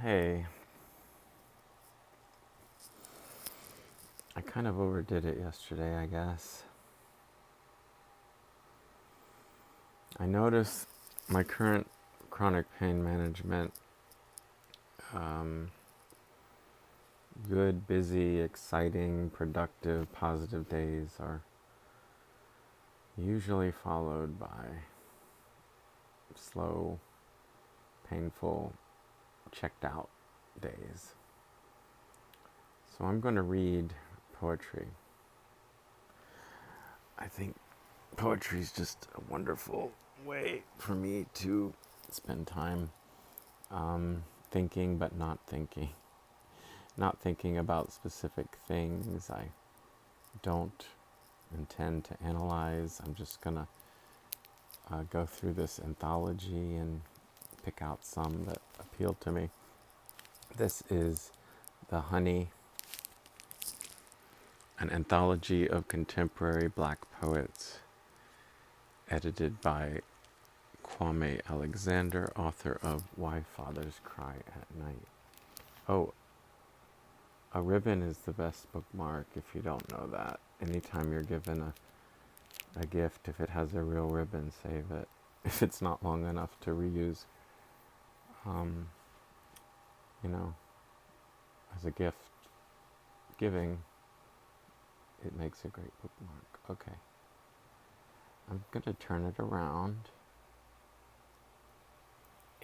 Hey, I kind of overdid it yesterday, I guess. I noticed my current chronic pain management, um, good, busy, exciting, productive, positive days are usually followed by slow, painful, checked out days. So I'm going to read poetry. I think poetry is just a wonderful way for me to spend time thinking but not thinking. Not thinking about specific things. I don't intend to analyze. I'm just going to go through this anthology and pick out some that appeal to me. This is The Honey, an anthology of contemporary black poets, edited by Kwame Alexander, author of Why Fathers Cry at Night. Oh, a ribbon is the best bookmark if you don't know that. Anytime you're given a gift, if it has a real ribbon, save it. If it's not long enough to reuse, you know, as a gift giving, it makes a great bookmark. Okay. I'm going to turn it around.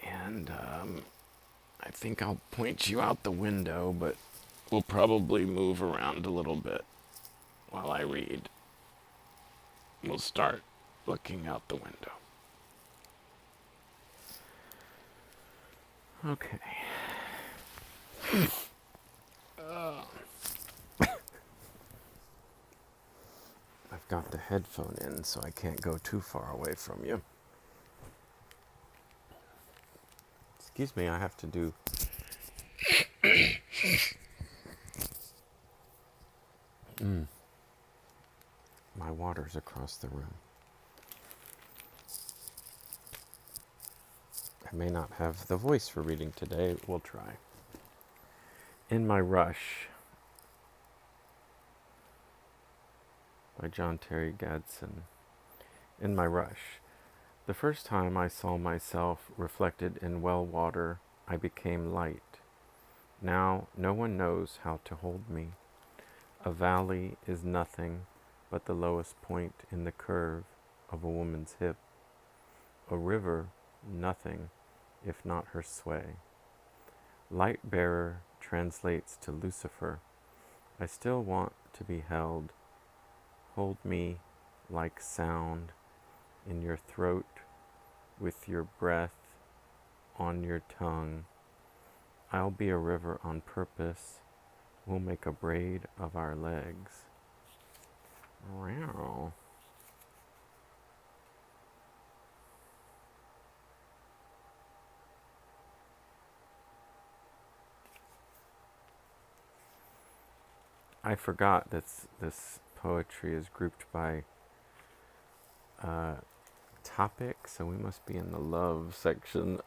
And I think I'll point you out the window, but we'll probably move around a little bit while I read. We'll start looking out the window. Okay. I've got the headphone in, so I can't go too far away from you. Excuse me, I have to do... My water's across the room. I may not have the voice for reading today. We'll try. In My Rush by John Terry Gadsden. In my rush, the first time I saw myself reflected in well water, I became light. Now no one knows how to hold me. A valley is nothing but the lowest point in the curve of a woman's hip. A river, nothing, if not her sway. Light bearer translates to Lucifer. I still want to be held. Hold me like sound in your throat with your breath on your tongue. I'll be a river on purpose. We'll make a braid of our legs. Wow. I forgot that this poetry is grouped by topic, so we must be in the love section.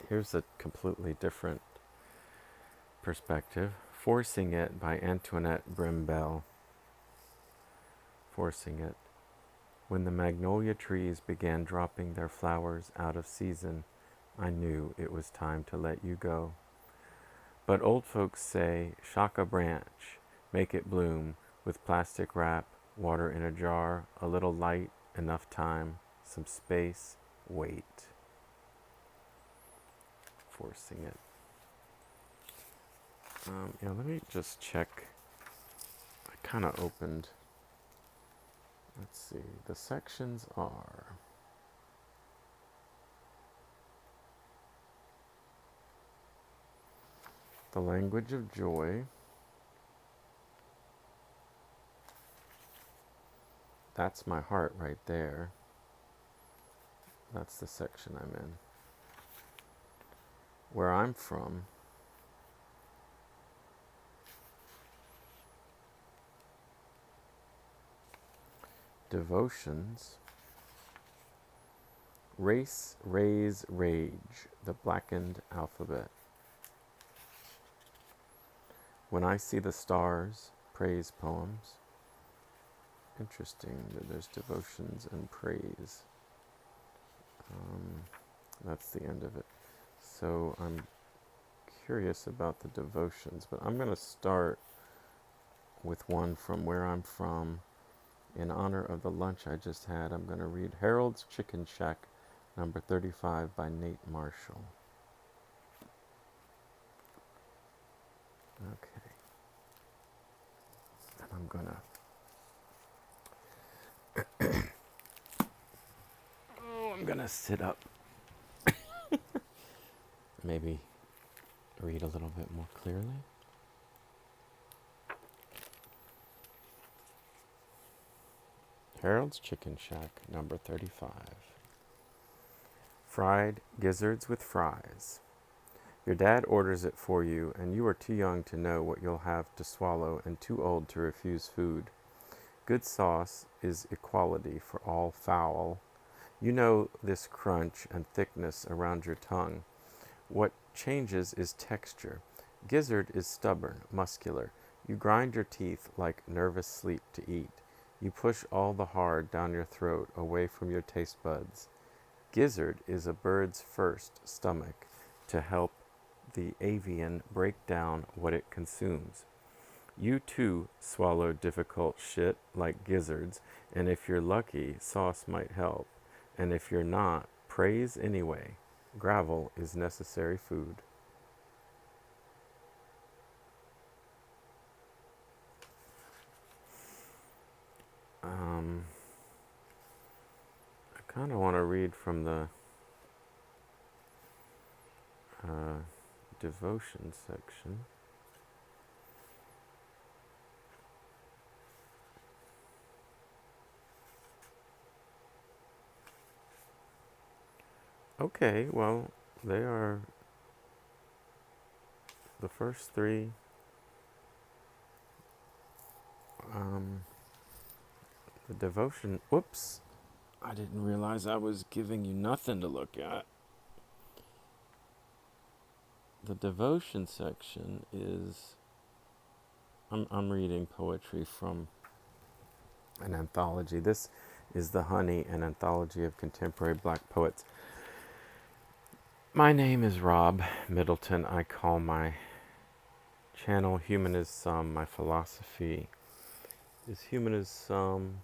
Here's a completely different perspective. Forcing It by Antoinette Brimbell. Forcing It. When the magnolia trees began dropping their flowers out of season, I knew it was time to let you go. But old folks say, shock a branch, make it bloom, with plastic wrap, water in a jar, a little light, enough time, some space, wait. Forcing It. Let me just check. I kind of opened. Let's see. The sections are... The Language of Joy. That's my heart right there. That's the section I'm in. Where I'm from, Devotions, Race, raise, rage, the blackened alphabet. When I see the stars, praise poems. Interesting that there's devotions and praise. That's the end of it. So I'm curious about the devotions, but I'm going to start with one from where I'm from. In honor of the lunch I just had, I'm going to read Harold's Chicken Shack, number 35 by Nate Marshall. Okay. And I'm going to sit up. Maybe read a little bit more clearly. Harold's Chicken Shack, number 35. Fried gizzards with fries. Your dad orders it for you, and you are too young to know what you'll have to swallow and too old to refuse food. Good sauce is equality for all fowl. You know this crunch and thickness around your tongue. What changes is texture. Gizzard is stubborn, muscular. You grind your teeth like nervous sleep to eat. You push all the hard down your throat, away from your taste buds. Gizzard is a bird's first stomach to help the avian break down what it consumes. You too swallow difficult shit like gizzards, and if you're lucky, sauce might help. And if you're not, praise anyway. Gravel is necessary food. I kind of want to read from the devotion section. Okay, well, they are the first three. The devotion. Whoops. I didn't realize I was giving you nothing to look at. The devotion section is. I'm reading poetry from an anthology. This is The Honey, an anthology of contemporary black poets. My name is Rob Middleton. I call my channel Humanism. My philosophy is humanism,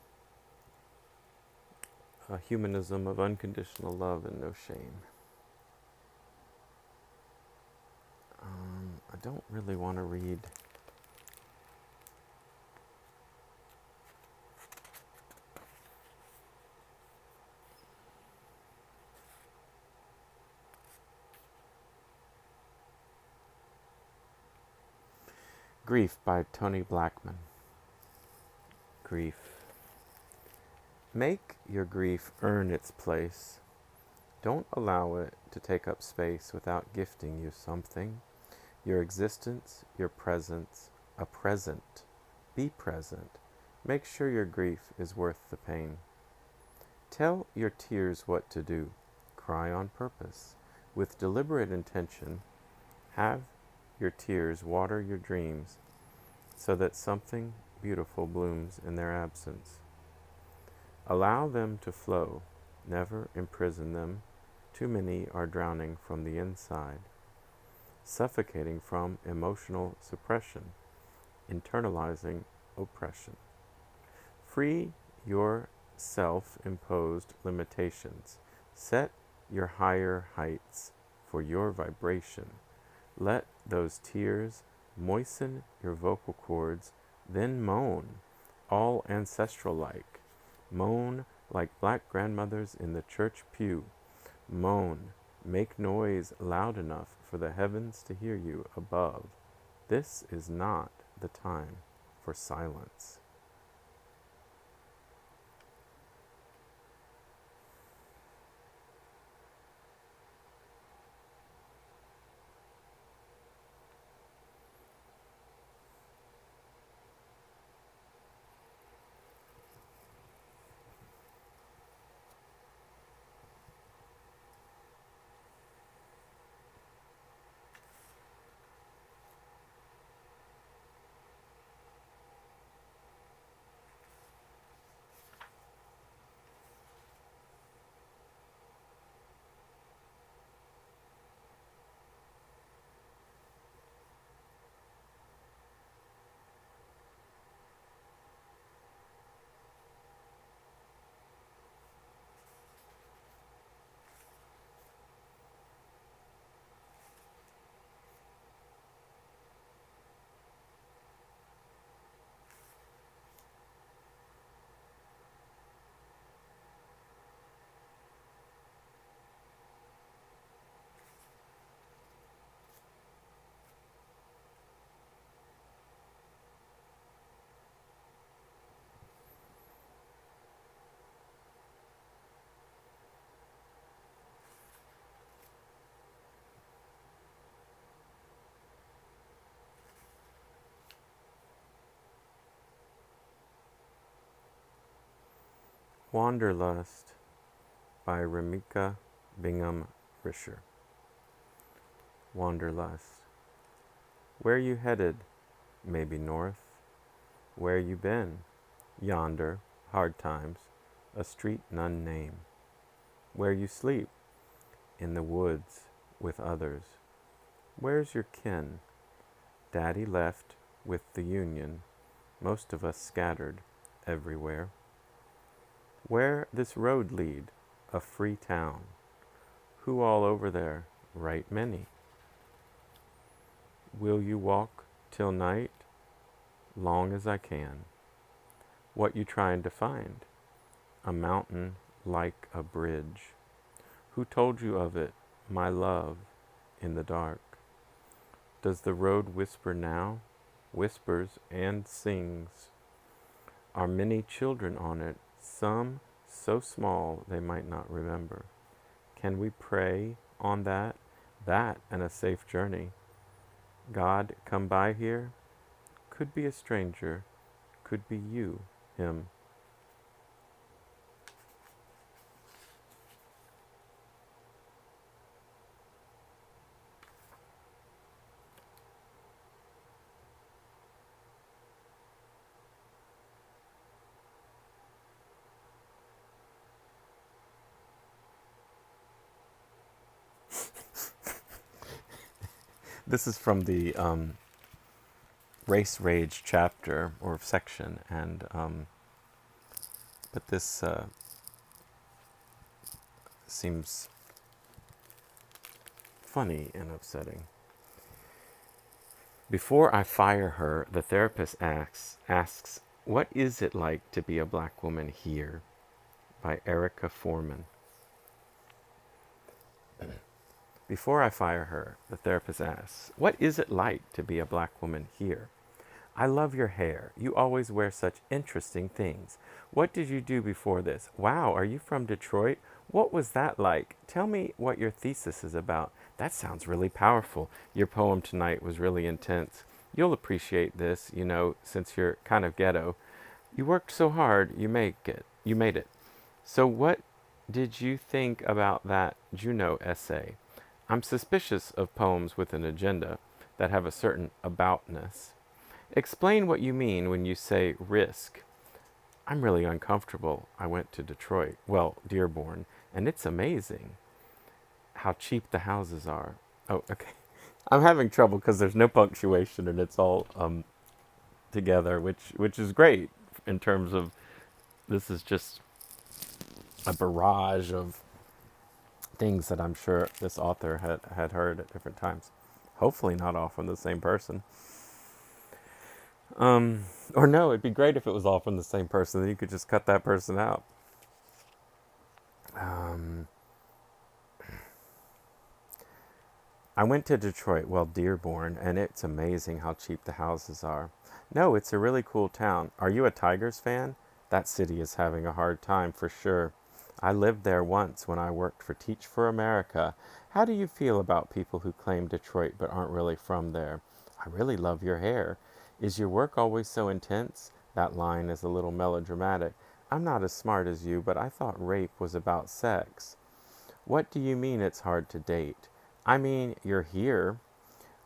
a humanism of unconditional love and no shame. I don't really want to read Grief by Tony Blackman. Grief. Make your grief earn its place. Don't allow it to take up space without gifting you something. Your existence, your presence, a present. Be present. Make sure your grief is worth the pain. Tell your tears what to do. Cry on purpose. With deliberate intention, have your tears water your dreams so that something beautiful blooms in their absence. Allow them to flow. Never imprison them. Too many are drowning from the inside, suffocating from emotional suppression, internalizing oppression. Free your self-imposed limitations. Set your higher heights for your vibration. Let those tears moisten your vocal cords, then moan, all ancestral-like. Moan like black grandmothers in the church pew. Moan, make noise loud enough for the heavens to hear you above. This is not the time for silence. Wanderlust by Ramika Bingham Risher. Wanderlust. Where you headed? Maybe north. Where you been? Yonder, hard times, a street none name. Where you sleep? In the woods, with others. Where's your kin? Daddy left with the Union, most of us scattered everywhere. Where this road lead? A free town. Who all over there? Right many. Will you walk till night? Long as I can. What you trying to find? A mountain like a bridge. Who told you of it, my love, in the dark? Does the road whisper now? Whispers and sings. Are many children on it, some so small they might not remember. Can we pray on that? That and a safe journey. God come by here? Could be a stranger, could be you, him. This is from the race rage chapter or section, and but this seems funny and upsetting. Before I fire her, the therapist asks, what is it like to be a black woman here? By Erica Foreman. Before I fire her, the therapist asks, what is it like to be a black woman here? I love your hair. You always wear such interesting things. What did you do before this? Wow, are you from Detroit? What was that like? Tell me what your thesis is about. That sounds really powerful. Your poem tonight was really intense. You'll appreciate this, since you're kind of ghetto. You worked so hard, you made it. So what did you think about that Juno essay? I'm suspicious of poems with an agenda that have a certain aboutness. Explain what you mean when you say risk. I'm really uncomfortable. I went to Detroit, Dearborn, and it's amazing how cheap the houses are. Oh, okay. I'm having trouble because there's no punctuation and it's all together, which is great in terms of this is just a barrage of things that I'm sure this author had heard at different times. Hopefully not all from the same person. Or no, it'd be great if it was all from the same person. Then you could just cut that person out. I went to Detroit, Dearborn, and it's amazing how cheap the houses are. No, it's a really cool town. Are you a Tigers fan? That city is having a hard time for sure. I lived there once when I worked for Teach for America. How do you feel about people who claim Detroit but aren't really from there? I really love your hair. Is your work always so intense? That line is a little melodramatic. I'm not as smart as you, but I thought rape was about sex. What do you mean it's hard to date? I mean, you're here.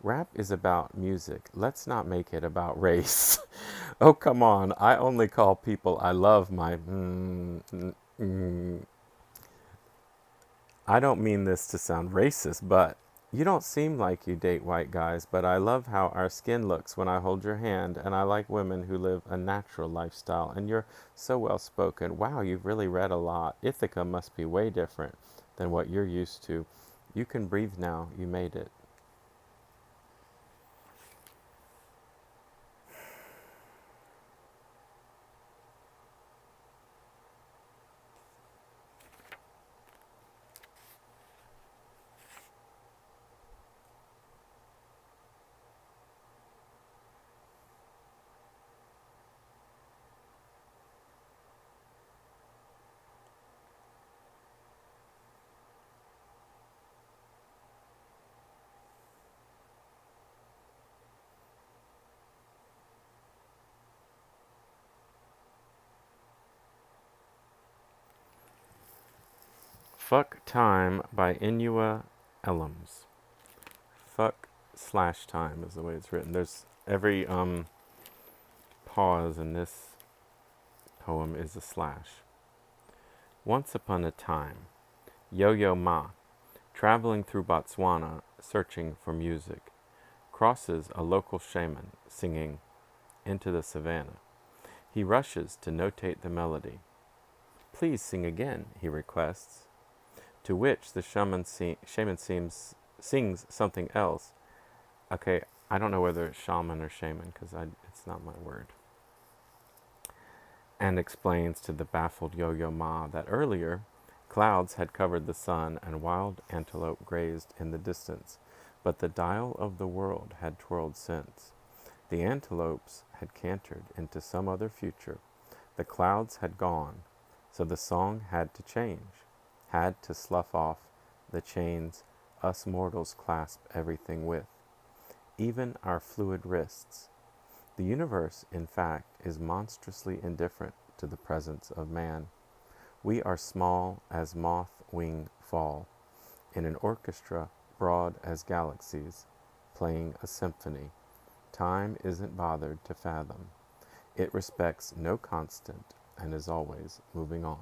Rap is about music. Let's not make it about race. Oh, come on. I only call people I love my... I don't mean this to sound racist, but you don't seem like you date white guys, but I love how our skin looks when I hold your hand, and I like women who live a natural lifestyle, and you're so well spoken. Wow, you've really read a lot. Ithaca must be way different than what you're used to. You can breathe now. You made it. Fuck Time by Inua Ellams. Fuck slash time is the way it's written. There's every pause in this poem is a slash. Once upon a time, Yo-Yo Ma, traveling through Botswana, searching for music, crosses a local shaman singing Into the Savannah. He rushes to notate the melody. Please sing again, he requests, to which the shaman sings something else. Okay, I don't know whether it's shaman or shaman because it's not my word. And explains to the baffled Yo-Yo Ma that earlier, clouds had covered the sun and wild antelope grazed in the distance, but the dial of the world had twirled since. The antelopes had cantered into some other future. The clouds had gone, so the song had to change, had to slough off the chains us mortals clasp everything with, even our fluid wrists. The universe, in fact, is monstrously indifferent to the presence of man. We are small as moth wing fall, in an orchestra broad as galaxies, playing a symphony. Time isn't bothered to fathom. It respects no constant and is always moving on.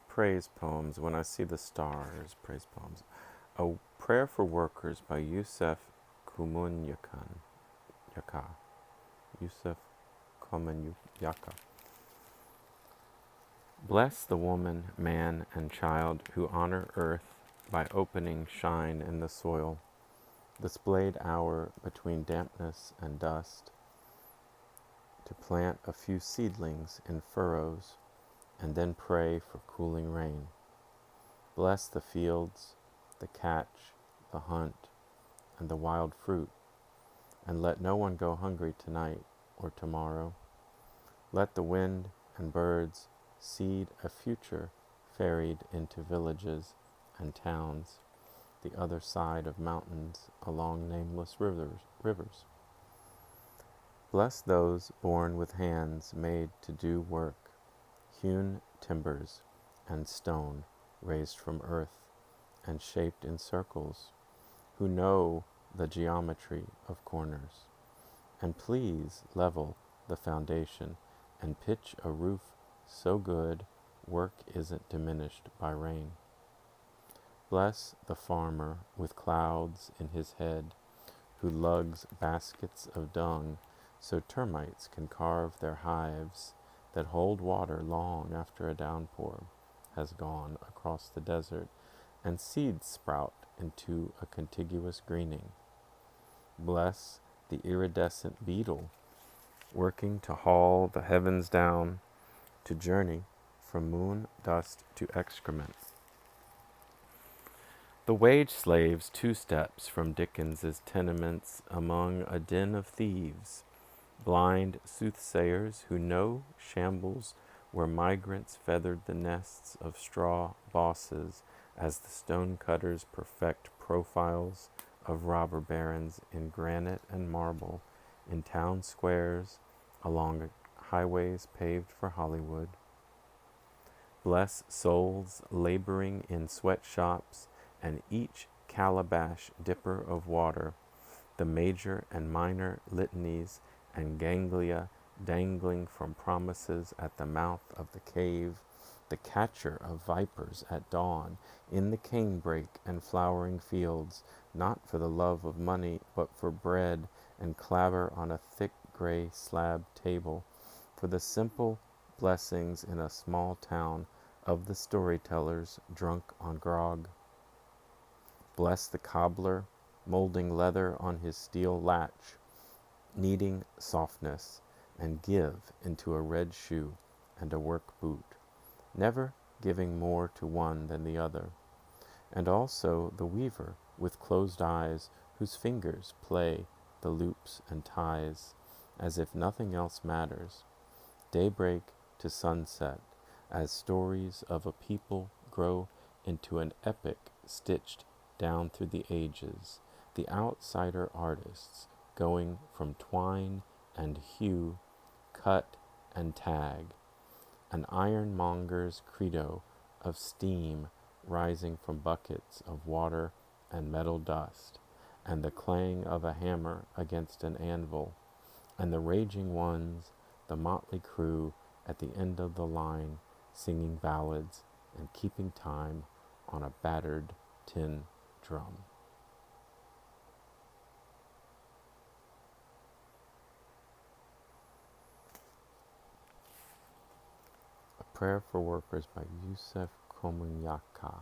Praise poems. When I see the stars. Praise poems. A Prayer for Workers by Yusef Kumunyaka. Yusef Kumunyaka. Bless the woman, man, and child who honor earth by opening shine in the soil, the splayed hour between dampness and dust, to plant a few seedlings in furrows, and then pray for cooling rain. Bless the fields, the catch, the hunt, and the wild fruit, and let no one go hungry tonight or tomorrow. Let the wind and birds seed a future ferried into villages and towns, the other side of mountains along nameless rivers. Bless those born with hands made to do work, hewn timbers and stone raised from earth and shaped in circles, who know the geometry of corners. And please level the foundation and pitch a roof so good work isn't diminished by rain. Bless the farmer with clouds in his head, who lugs baskets of dung so termites can carve their hives that hold water long after a downpour has gone across the desert and seeds sprout into a contiguous greening. Bless the iridescent beetle working to haul the heavens down, to journey from moon dust to excrement. The wage slaves 2 steps from Dickens's tenements among a den of thieves, blind soothsayers who know shambles where migrants feathered the nests of straw bosses as the stonecutters perfect profiles of robber barons in granite and marble, in town squares, along highways paved for Hollywood. Bless souls laboring in sweatshops and each calabash dipper of water, the major and minor litanies and ganglia dangling from promises at the mouth of the cave, the catcher of vipers at dawn, in the canebrake and flowering fields, not for the love of money, but for bread and clabber on a thick gray slab table, for the simple blessings in a small town of the storytellers drunk on grog. Bless the cobbler, molding leather on his steel latch, needing softness, and give into a red shoe and a work boot, never giving more to one than the other. And also the weaver with closed eyes, whose fingers play the loops and ties, as if nothing else matters, daybreak to sunset, as stories of a people grow into an epic stitched down through the ages, the outsider artists going from twine and hue, cut and tag, an ironmonger's credo of steam rising from buckets of water and metal dust, and the clang of a hammer against an anvil, and the raging ones, the motley crew at the end of the line, singing ballads and keeping time on a battered tin drum. A Prayer for Workers by Yusef Komunyaka.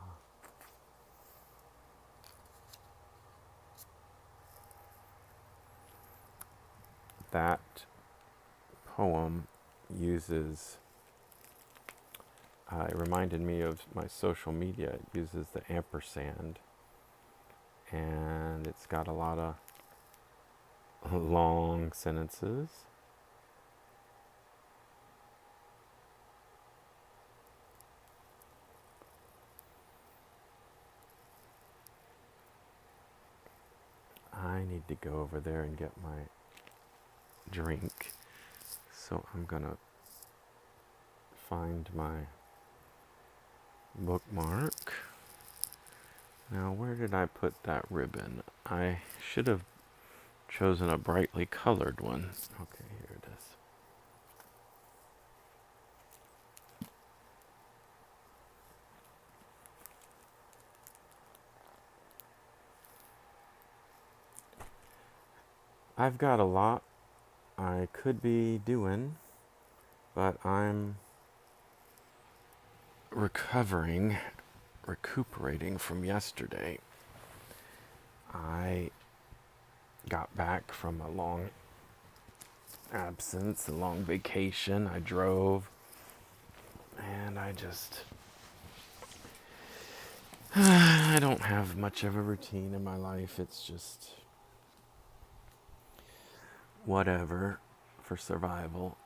That poem uses, it reminded me of my social media. It uses the ampersand, and it's got a lot of long sentences. I need to go over there and get my drink, so I'm gonna find my bookmark. Now, where did I put that ribbon? I should have chosen a brightly colored one. Okay, here it is. I've got a lot I could be doing, but I'm recuperating from yesterday. I got back from a long absence, a long vacation. I drove, and I don't have much of a routine in my life. It's just whatever for survival.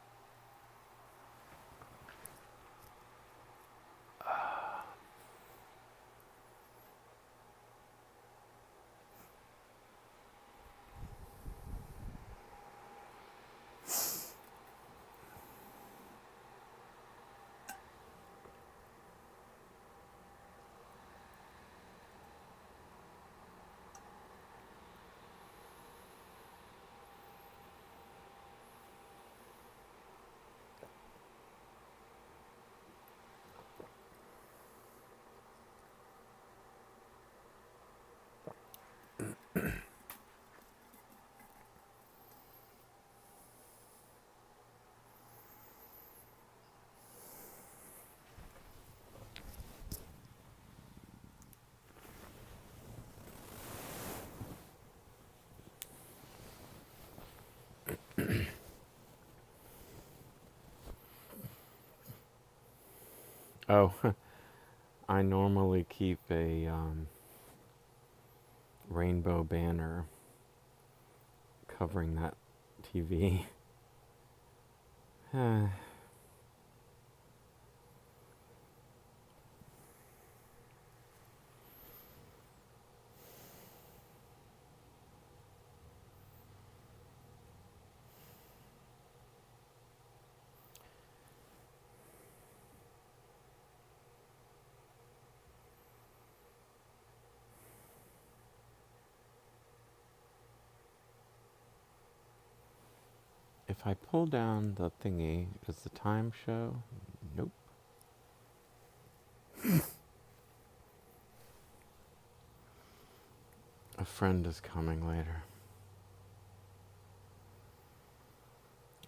Oh, I normally keep a rainbow banner covering that TV. If I pull down the thingy, does the time show? Nope. A friend is coming later.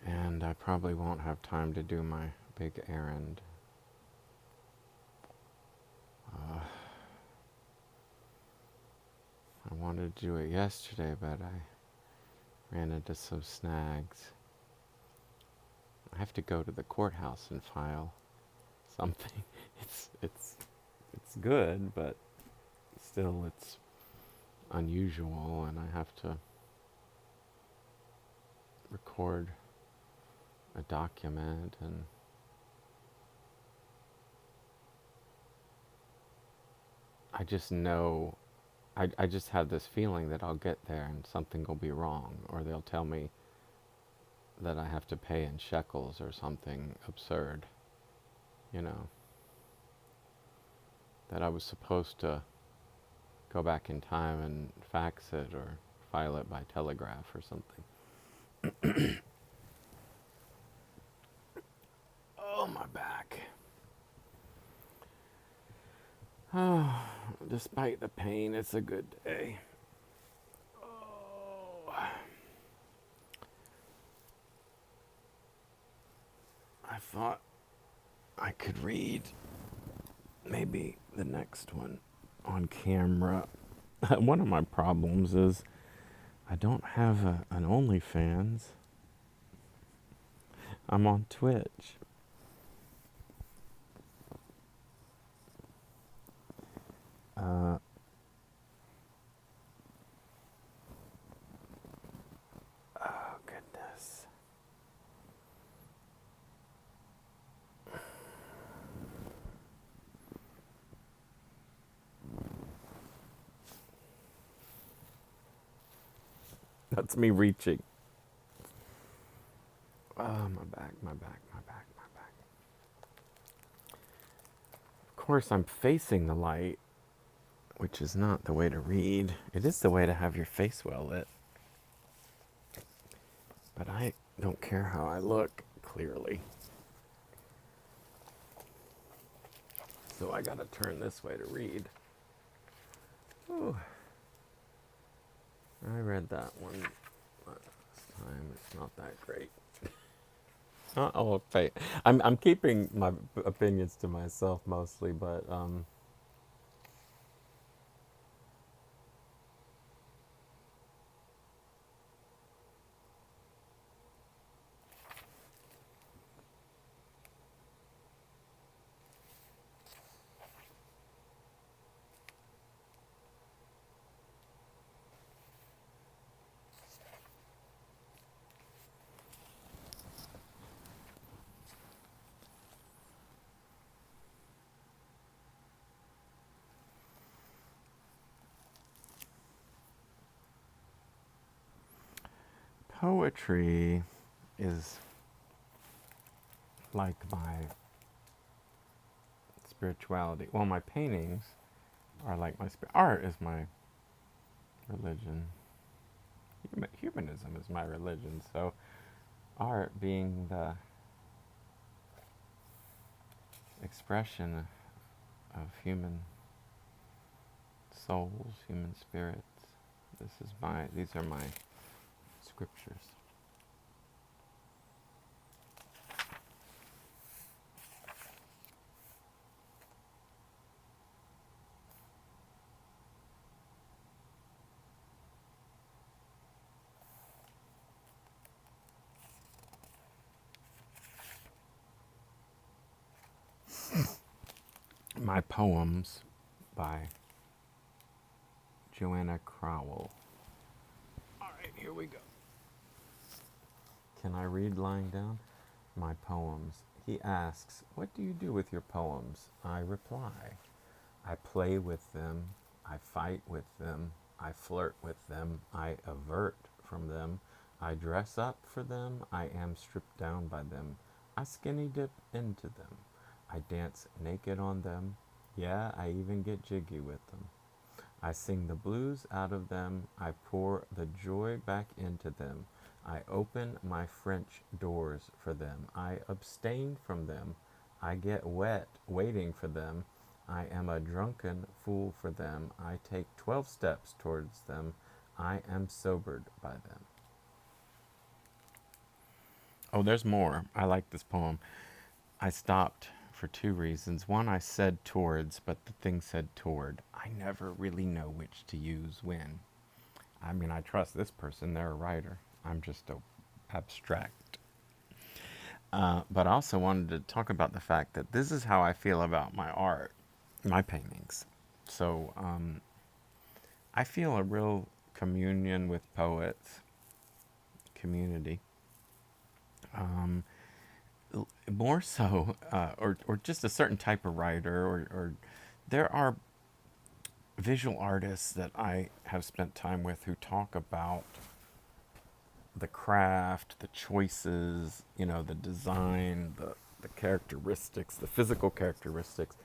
And I probably won't have time to do my big errand. I wanted to do it yesterday, but I ran into some snags. I have to go to the courthouse and file something. It's good, but still it's unusual, and I have to record a document, and I just know, I just have this feeling that I'll get there and something will be wrong, or they'll tell me that I have to pay in shekels or something absurd, you know, that I was supposed to go back in time and fax it or file it by telegraph or something. Oh, my back. Oh, despite the pain, it's a good day. Oh. I thought I could read maybe the next one on camera. One of my problems is I don't have an OnlyFans. I'm on Twitch. Oh, goodness. That's me reaching. Oh, my back, my back, my back, my back. Of course, I'm facing the light, which is not the way to read. It is the way to have your face well lit. But I don't care how I look, clearly. So I gotta turn this way to read. Ooh. I read that one last time. It's not that great. I'm keeping my opinions to myself mostly, but poetry is like my spirituality. Well, my paintings are like my art is my religion. Humanism is my religion. So art being the expression of human souls, human spirits. These are my scriptures. My poems by Joanna Crowell. All right, here we go. Can I read lying down? My poems. He asks, "What do you do with your poems?" I reply, "I play with them, I fight with them, I flirt with them, I avert from them, I dress up for them, I am stripped down by them, I skinny dip into them, I dance naked on them, yeah, I even get jiggy with them. I sing the blues out of them, I pour the joy back into them, I open my French doors for them, I abstain from them, I get wet waiting for them, I am a drunken fool for them, I take 12 steps towards them, I am sobered by them." Oh, there's more. I like this poem. I stopped for two reasons. One, I said towards, but the thing said toward. I never really know which to use when. I mean, I trust this person, they're a writer. I'm just a abstract. But I also wanted to talk about the fact that this is how I feel about my art, my paintings. So I feel a real communion with poets, community. More so, or just a certain type of writer, or there are visual artists that I have spent time with who talk about the craft, the choices, the design, the characteristics, the physical characteristics.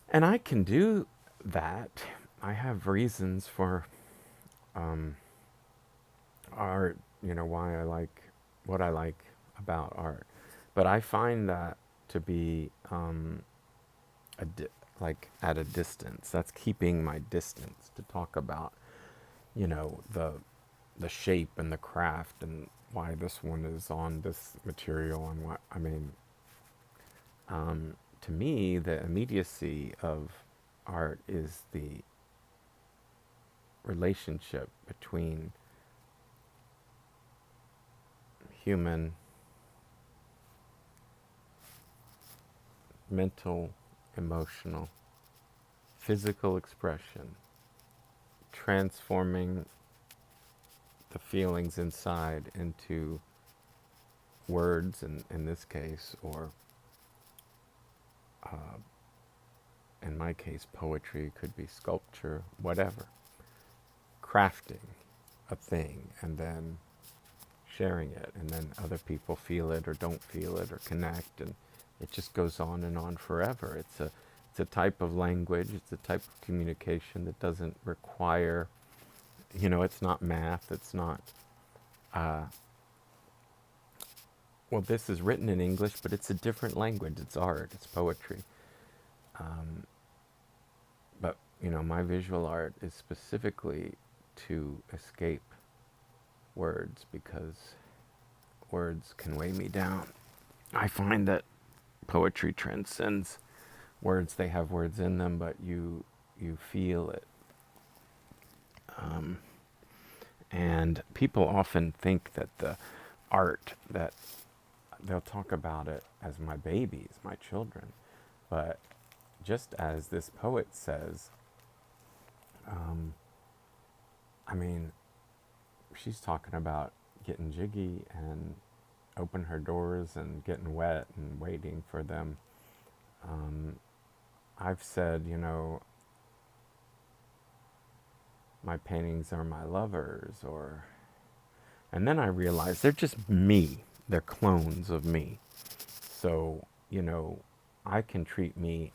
And I can do that. I have reasons for art, why I like what I like about art. But I find that to be like at a distance. That's keeping my distance to talk about, the shape and the craft and why this one is on this material and what I mean. To me, the immediacy of art is the relationship between human, mental, emotional, physical expression, transforming the feelings inside into words, in this case, or in my case, poetry, could be sculpture, whatever. Crafting a thing and then sharing it, and then other people feel it or don't feel it or connect, and it just goes on and on forever. It's a type of language, it's a type of communication that doesn't require, it's not math, it's not, well, this is written in English, but it's a different language, it's art, it's poetry. But, my visual art is specifically to escape words, because words can weigh me down. I find that poetry transcends words. They have words in them, but you feel it. And people often think that the art, that they'll talk about it as my babies, my children. But just as this poet says, I mean, she's talking about getting jiggy and open her doors and getting wet and waiting for them. I've said, my paintings are my lovers, and then I realized they're just me. They're clones of me. So, I can treat me,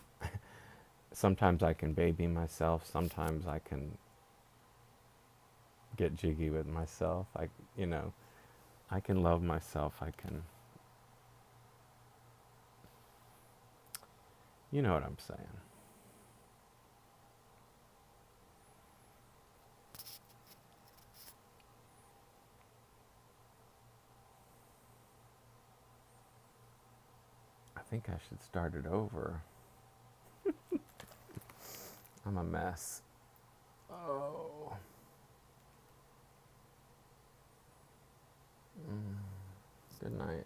sometimes I can baby myself, sometimes I can get jiggy with myself. I can love myself. I can, you know what I'm saying. I think I should start it over. I'm a mess. Oh. Good night.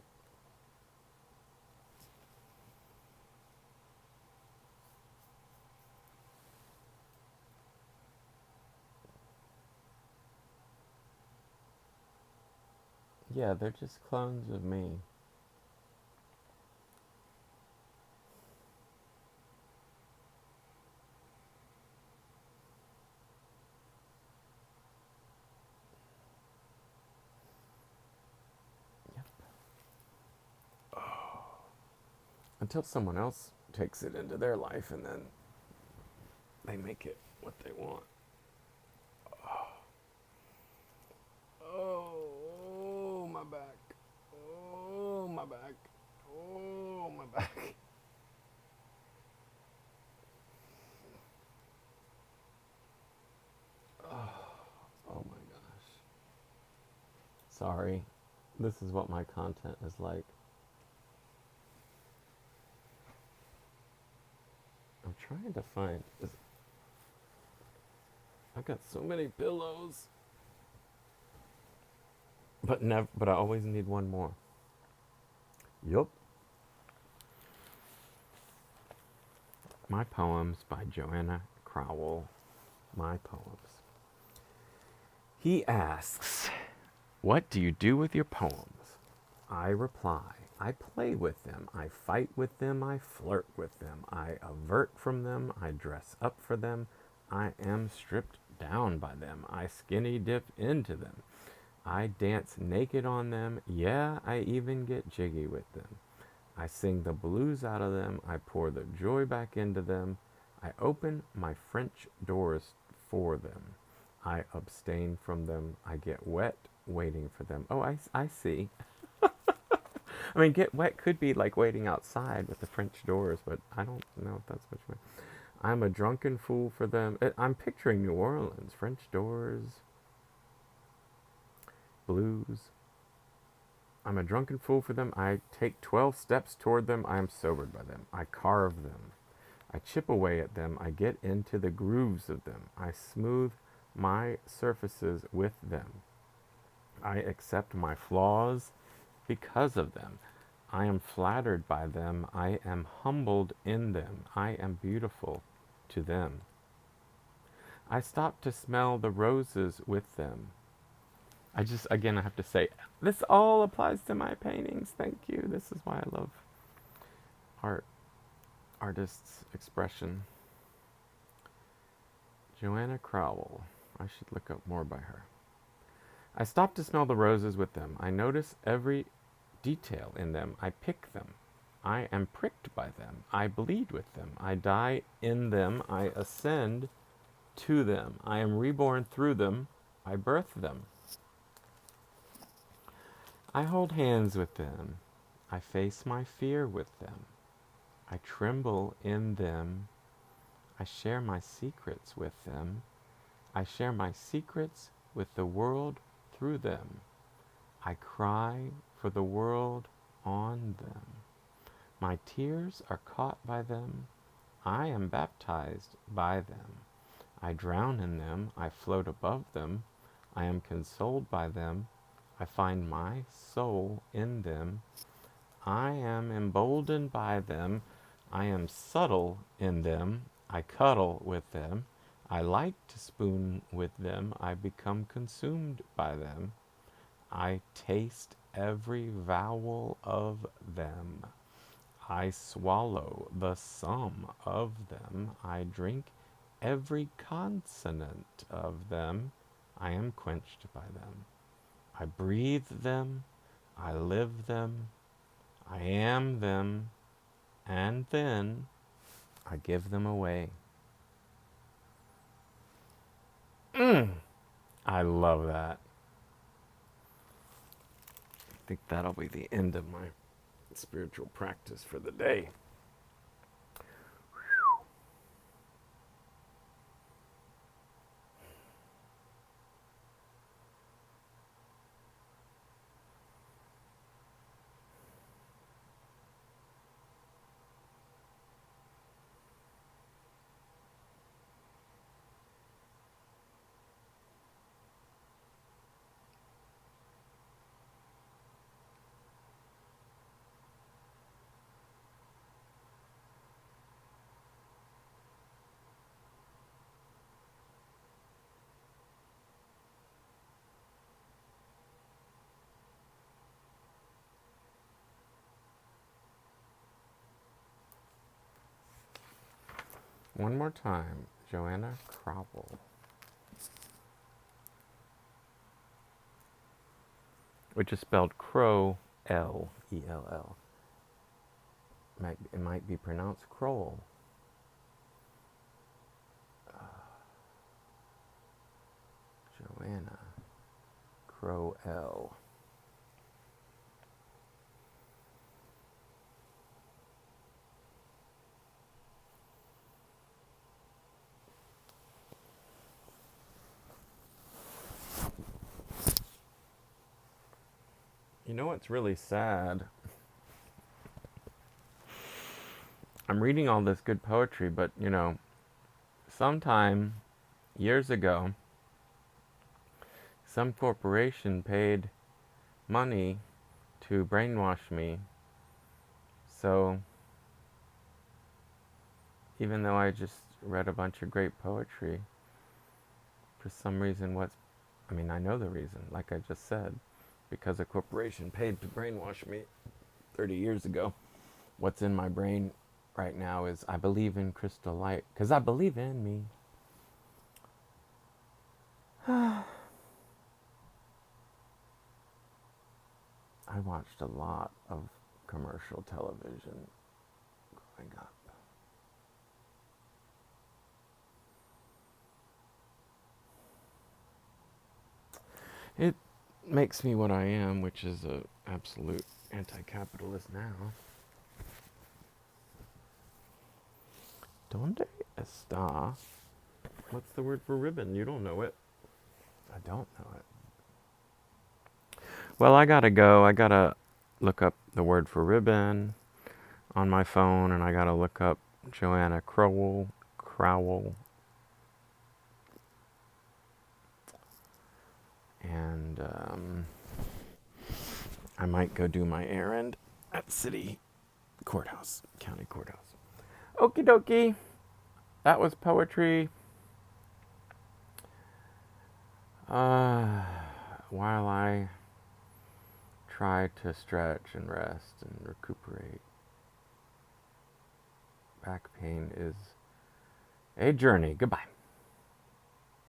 Yeah, they're just clones of me. Yep. Until someone else takes it into their life and then they make it what they want. Oh, my back. Oh, my back. Oh, my back. Oh my gosh. Sorry. This is what my content is like. I'm trying to find. I've got so many pillows, but never. But I always need one more. Yup. My poems by Joanna Crowell. My poems. He asks, "What do you do with your poems?" I reply, "I play with them. I fight with them. I flirt with them. I avert from them. I dress up for them. I am stripped down by them. I skinny dip into them. I dance naked on them. Yeah, I even get jiggy with them. I sing the blues out of them. I pour the joy back into them. I open my French doors for them. I abstain from them. I get wet waiting for them." Oh, I see. I mean, get wet could be like waiting outside with the French doors, but I don't know if that's what you mean. "I'm a drunken fool for them." I'm picturing New Orleans. French doors, blues. "I'm a drunken fool for them. I take 12 steps toward them. I am sobered by them. I carve them. I chip away at them. I get into the grooves of them. I smooth my surfaces with them. I accept my flaws because of them. I am flattered by them. I am humbled in them. I am beautiful to them. I stop to smell the roses with them." Again, I have to say, this all applies to my paintings. Thank you. This is why I love art, artists' expression. Joanna Crowell. I should look up more by her. "I stop to smell the roses with them. I notice every detail in them. I pick them. I am pricked by them. I bleed with them. I die in them. I ascend to them. I am reborn through them. I birth them. I hold hands with them. I face my fear with them. I tremble in them. I share my secrets with them. I share my secrets with the world through them. I cry for the world on them. My tears are caught by them. I am baptized by them. I drown in them. I float above them. I am consoled by them. I find my soul in them. I am emboldened by them. I am subtle in them. I cuddle with them. I like to spoon with them. I become consumed by them. I taste every vowel of them. I swallow the sum of them. I drink every consonant of them. I am quenched by them. I breathe them. I live them. I am them. And then I give them away. I love that. I think that'll be the end of my spiritual practice for the day. One more time. Joanna Crowell. Which is spelled Crow, L-E-L-L. It might be pronounced Crowell. Joanna Crowell. You know what's really sad? I'm reading all this good poetry, but sometime years ago, some corporation paid money to brainwash me. So even though I just read a bunch of great poetry, for some reason I know the reason, like I just said, because a corporation paid to brainwash me 30 years ago. What's in my brain right now is I believe in crystal light, because I believe in me. I watched a lot of commercial television growing up. It makes me what I am, which is a absolute anti-capitalist now. ¿Dónde está? What's the word for ribbon? You don't know it. I don't know it. Well, I gotta go. I gotta look up the word for ribbon on my phone, and I gotta look up Joanna Crowell. And I might go do my errand at city courthouse, county courthouse. Okie dokie. That was poetry. While I try to stretch and rest and recuperate, back pain is a journey. Goodbye.